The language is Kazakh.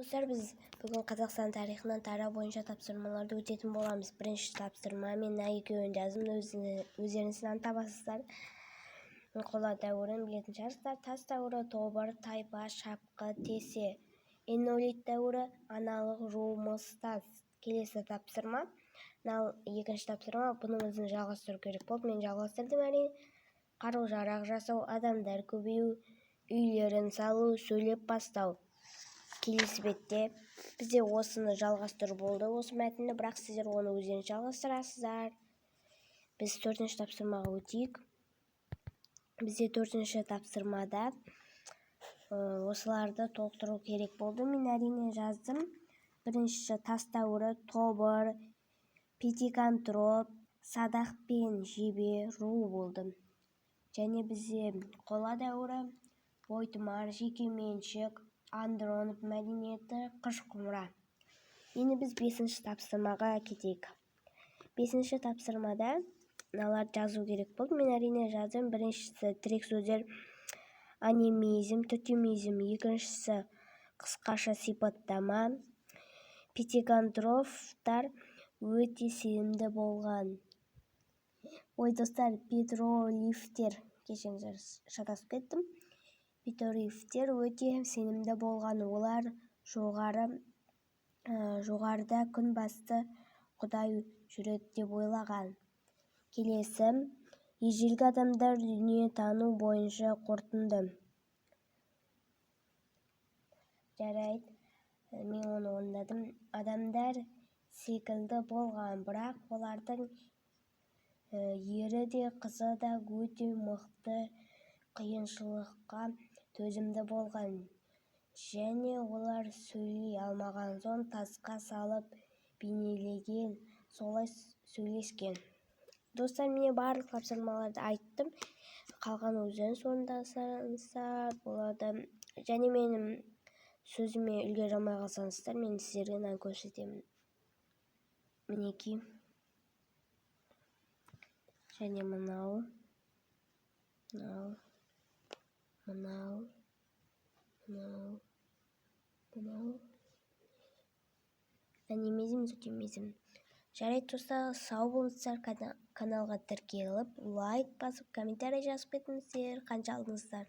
Достар, біз бүгін Қазақстан тарихынан тарау бойынша тапсырмаларды өтетін боламыз. Бірінші тапсырма мен екеуін жазым, өздеріңіз танытасыздар. Қола дәуірін білетін шығарсыздар. Тас дәуірі тобыр, тайпа, шапқы, тесе. Энеолит дәуірі аналық жұмыстас. Келесі тапсырма. Екінші тапсырма. Бұны өзін жалғастыру керек болды. Мен жалғастырдым әрине. Қару-жарақ жасау, адамдар көбею, үйлерін салу, сөйлеп бастау. Келесі бетте бізде осыны жалғастыру болды, осы мәтінді, бірақ сіздер оны өздеріңіз жалғастырасыздар. Біз төртінші тапсырмаға өтейік. Бізде төртінші тапсырмада осыларды толықтыру керек болды. Мен әрине жаздым. Бірінші тас дәуірі тобыр, пятикантроп, садақ пен жебе, ру болды. Және бізде қола дәуірі бойтұмар, жекеменшік, Андронов мәдениеті, қыш құмыра. Енді біз бесінші тапсырмаға кетейік. Бесінші тапсырмада мыналарды жазу керек болды. Мен әрине жаздым. Біріншісі тірек сөздер, анимизм, тотемизм. Екіншісі қысқаша сипаттама. Пятикантроптар өте сенімді болған. Ой, достар, петролифтер, кешіріңіздер, шатасып кеттім. Петролифтер өте сенімді болған. Олар жоғарыда күн басты Құдай жүреді деп ойлаған. Келесі, ежелгі адамдар дүниетану бойынша қорытынды. Жарайды, мен оны орындадым. Адамдар секілді болған, бірақ олардың ері де қызы да өте мықты, қиыншылыққа төзімді болған. Және олар сөйлей алмаған соң тасқа салып бейнелеген, солай сөйлескен. Достар, міне барлық тапсырмаларды айттым. Қалған өздеріңіз орындасаңыздар болады. Және менің сөзіме үлгере алмай қалсаңыздар, мен сіздерге мынаны көрсетемін. Мінекей. Және мынау. Анимизм, тотемизм. Жарайды, достар, сау болыңыздар. Каналға тіркеліп, лайк басып, комментарий жазып кетіңіздер. Қанша алдыңыздар?